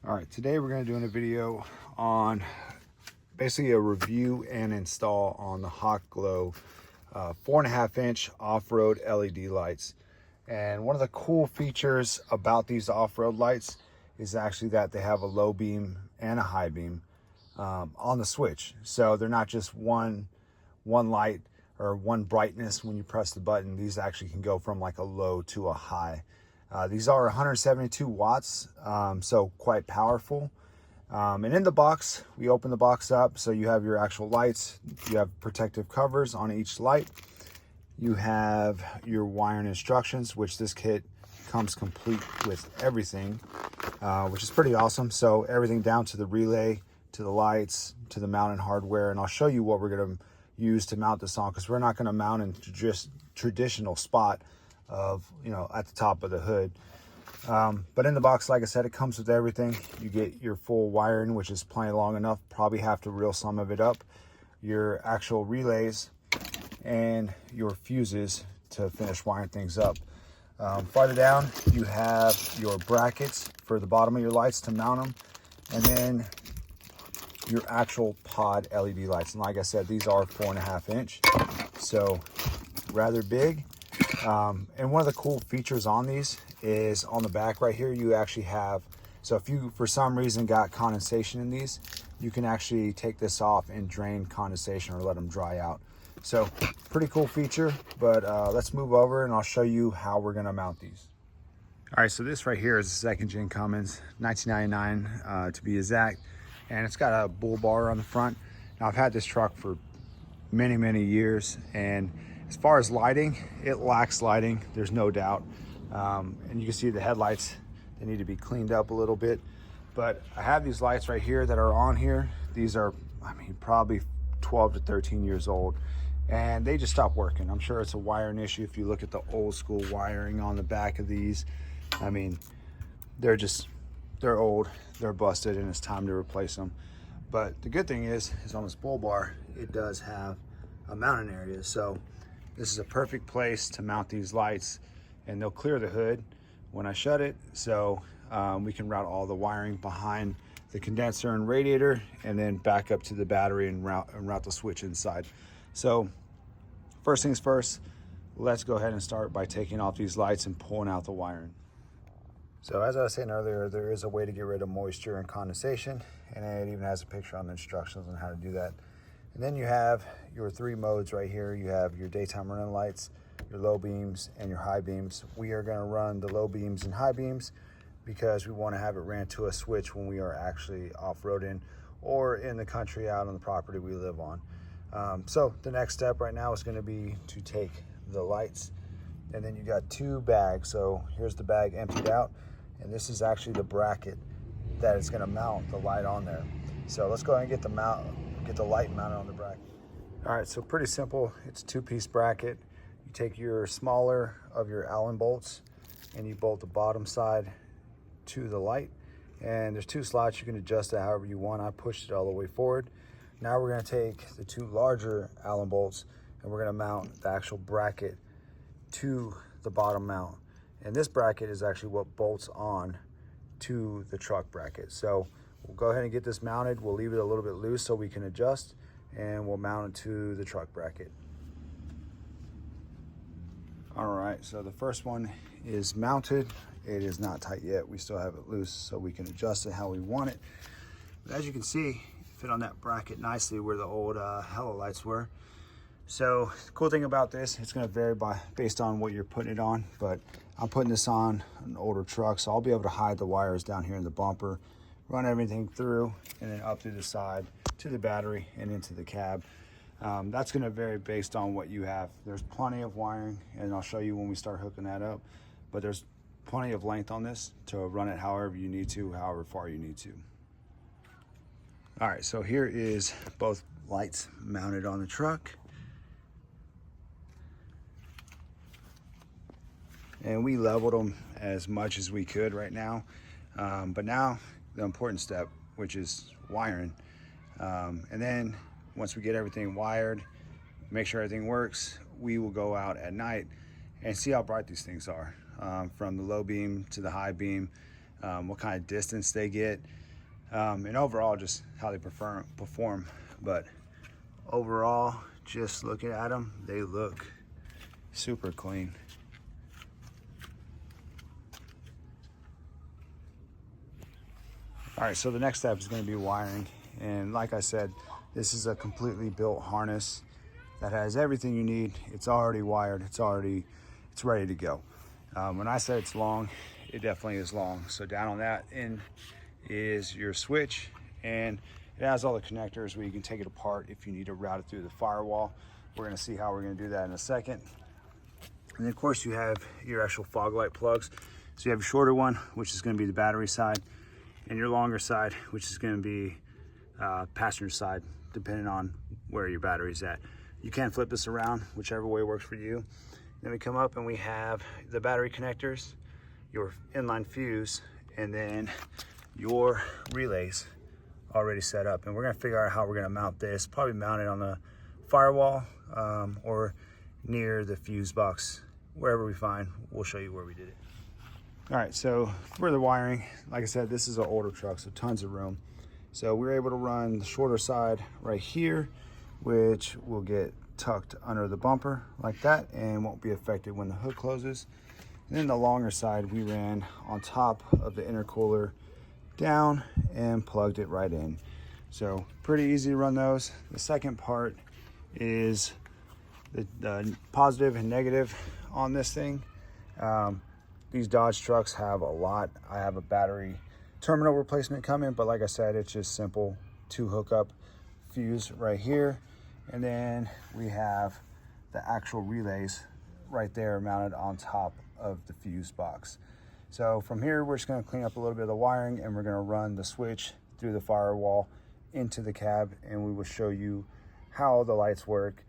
All right, today we're going to do a video on basically a review and install on the Hawkglow 4.5-inch off-road LED lights. And one of the cool features about these off-road lights is actually that they have a low beam and a high beam on the switch. So they're not just one light or one brightness when you press the button. These actually can go from like a low to a high. These are 172 watts, so quite powerful. And in the box, we open the box up, so you have your actual lights, you have protective covers on each light, you have your wiring instructions, which this kit comes complete with everything, which is pretty awesome. So everything down to the relay, to the lights, to the mounting hardware, and I'll show you what we're going to use to mount this on, because we're not going to mount in just traditional spot of, at the top of the hood. But in the box, like I said, it comes with everything. You get your full wiring, which is plenty long enough. Probably have to reel some of it up. Your actual relays and your fuses to finish wiring things up. Farther down, you have your brackets for the bottom of your lights to mount them, and then your actual pod LED lights. And like I said, these are 4.5-inch, so rather big. And one of the cool features on these is on the back right here, you actually have, so if you for some reason got condensation in these, you can actually take this off and drain condensation or let them dry out. So pretty cool feature, but let's move over and I'll show you how we're gonna mount these. All right, so this right here is a second gen Cummins, 1999 to be exact, and it's got a bull bar on the front. Now I've had this truck for many years, and as far as lighting, it lacks lighting, there's no doubt. And you can see the headlights, they need to be cleaned up a little bit. But I have these lights right here that are on here. These are, probably 12 to 13 years old, and they just stopped working. I'm sure it's a wiring issue. If you look at the old school wiring on the back of these, they're old, they're busted, and it's time to replace them. But the good thing is on this bull bar, it does have a mounting area. So this is a perfect place to mount these lights, and they'll clear the hood when I shut it. So we can route all the wiring behind the condenser and radiator, and then back up to the battery and route the switch inside. So first things first, let's go ahead and start by taking off these lights and pulling out the wiring. So as I was saying earlier, there is a way to get rid of moisture and condensation, and it even has a picture on the instructions on how to do that. And then you have your three modes right here. You have your daytime running lights, your low beams, and your high beams. We are going to run the low beams and high beams because we want to have it ran to a switch when we are actually off-roading or in the country out on the property we live on. So the next step right now is going to be to take the lights, and then you got two bags. So here's the bag emptied out, and this is actually the bracket that is going to mount the light on there. So let's go ahead and get the light mounted on the bracket. All right, so pretty simple. It's a two-piece bracket. You take your smaller of your Allen bolts and you bolt the bottom side to the light, and there's two slots. You can adjust it however you want. I pushed it all the way forward. Now we're going to take the two larger Allen bolts and we're going to mount the actual bracket to the bottom mount, and this bracket is actually what bolts on to the truck bracket. So we'll go ahead and get this mounted. We'll leave it a little bit loose so we can adjust, and we'll mount it to the truck bracket. All right, so the first one is mounted. It is not tight yet. We still have it loose so we can adjust it how we want it. But as you can see, it fit on that bracket nicely where the old halo lights were. So the cool thing about this, it's gonna vary based on what you're putting it on, but I'm putting this on an older truck, so I'll be able to hide the wires down here in the bumper, run everything through, and then up through the side to the battery and into the cab. That's going to vary based on what you have. There's plenty of wiring, and I'll show you when we start hooking that up, but there's plenty of length on this to run it however you need to, however far you need to. All right, so here is both lights mounted on the truck, and we leveled them as much as we could right now. But now the important step, which is wiring. And then once we get everything wired, make sure everything works, we will go out at night and see how bright these things are, from the low beam to the high beam. what kind of distance they get, and overall just how they perform. But overall, just looking at them, they look super clean. All right, so the next step is going to be wiring, and like I said, this is a completely built harness that has everything you need. It's already wired, it's ready to go. When I said it's long, it definitely is long. So down on that end is your switch, and it has all the connectors where you can take it apart if you need to route it through the firewall. We're going to see how we're going to do that in a second. And then of course you have your actual fog light plugs. So you have your shorter one, which is going to be the battery side, and your longer side, which is going to be passenger side, depending on where your battery is at. You can flip this around, whichever way works for you. Then we come up and we have the battery connectors, your inline fuse, and then your relays already set up. And we're gonna figure out how we're gonna mount this, probably mount it on the firewall or near the fuse box, wherever we find. We'll show you where we did it. All right, so for the wiring, like I said, this is an older truck, so tons of room. So we were able to run the shorter side right here, which will get tucked under the bumper like that and won't be affected when the hood closes. And then the longer side we ran on top of the intercooler down and plugged it right in. So pretty easy to run those. The second part is the positive and negative on this thing. These Dodge trucks have a lot. I have a battery terminal replacement coming, but like I said, it's just simple to hook up fuse right here. And then we have the actual relays right there mounted on top of the fuse box. So from here, we're just gonna clean up a little bit of the wiring, and we're gonna run the switch through the firewall into the cab, and we will show you how the lights work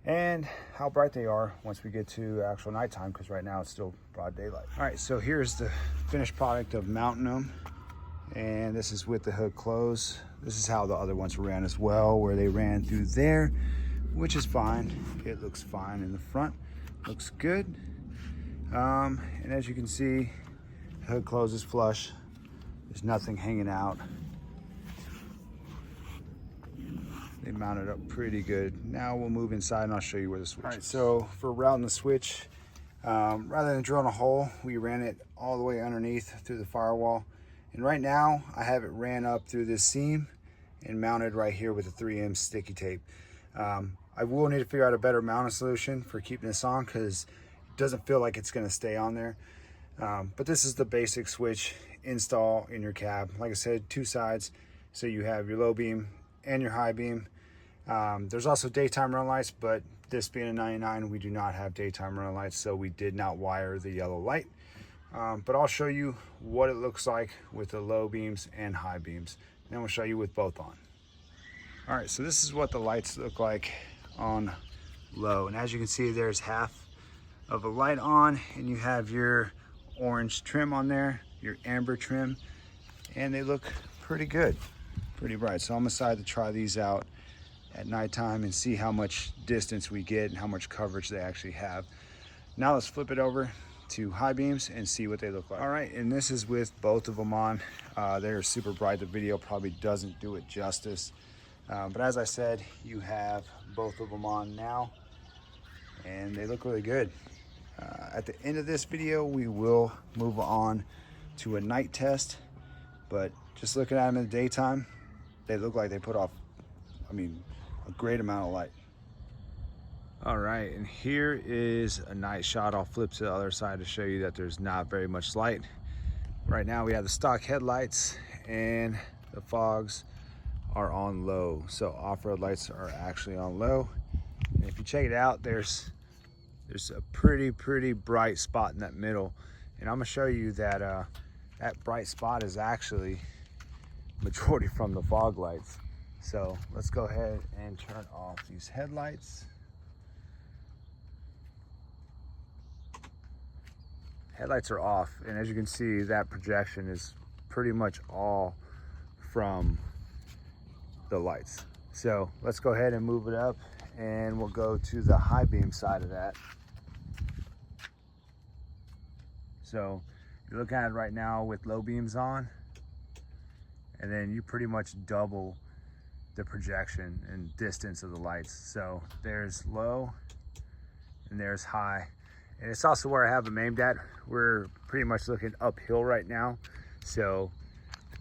and how bright they are once we get to actual nighttime, because right now it's still broad daylight. All right, so here's the finished product of mounting them. And this is with the hood closed. This is how the other ones ran as well, where they ran through there, which is fine. It looks fine in the front, looks good. And as you can see, the hood closes flush. There's nothing hanging out. They mounted up pretty good. Now we'll move inside and I'll show you where the switch is. All right, so for routing the switch, rather than drilling a hole, we ran it all the way underneath through the firewall. And right now I have it ran up through this seam and mounted right here with a 3M sticky tape. I will need to figure out a better mounting solution for keeping this on, because it doesn't feel like it's gonna stay on there. But this is the basic switch install in your cab. Like I said, two sides. So you have your low beam and your high beam. There's also daytime run lights, but this being a 99, we do not have daytime run lights, so we did not wire the yellow light. But I'll show you what it looks like with the low beams and high beams. And then we'll show you with both on. All right, so this is what the lights look like on low. And as you can see, there's half of a light on, and you have your orange trim on there, your amber trim, and they look pretty good, pretty bright. So I'm excited to try these out at nighttime and see how much distance we get and how much coverage they actually have. Now let's flip it over to high beams and see what they look like. All right, and this is with both of them on. They're super bright. The video probably doesn't do it justice. But as I said, you have both of them on now, and they look really good. At the end of this video, we will move on to a night test, but just looking at them in the daytime, they look like they put off, a great amount of light. All right, and here is a night shot. I'll flip to the other side to show you that there's not very much light. Right now we have the stock headlights and the fogs are on low. So off-road lights are actually on low. And if you check it out, there's a pretty bright spot in that middle. And I'm gonna show you that that bright spot is actually majority from the fog lights. So let's go ahead and turn off these headlights. Headlights are off, and as you can see, that projection is pretty much all from the lights. So let's go ahead and move it up, and we'll go to the high beam side of that. So You're looking at it right now with low beams on, and then you pretty much double the projection and distance of the lights. So there's low and there's high. And it's also where I have them aimed at. We're pretty much looking uphill right now. So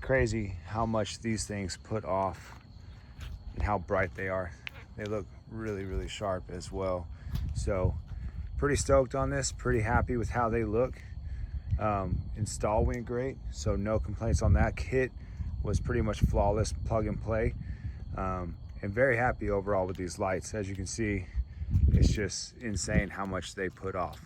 crazy how much these things put off and how bright they are. They look really, really sharp as well. So pretty stoked on this, pretty happy with how they look. Install went great, so no complaints on that. Kit was pretty much flawless, plug and play. And very happy overall with these lights. As you can see, it's just insane how much they put off.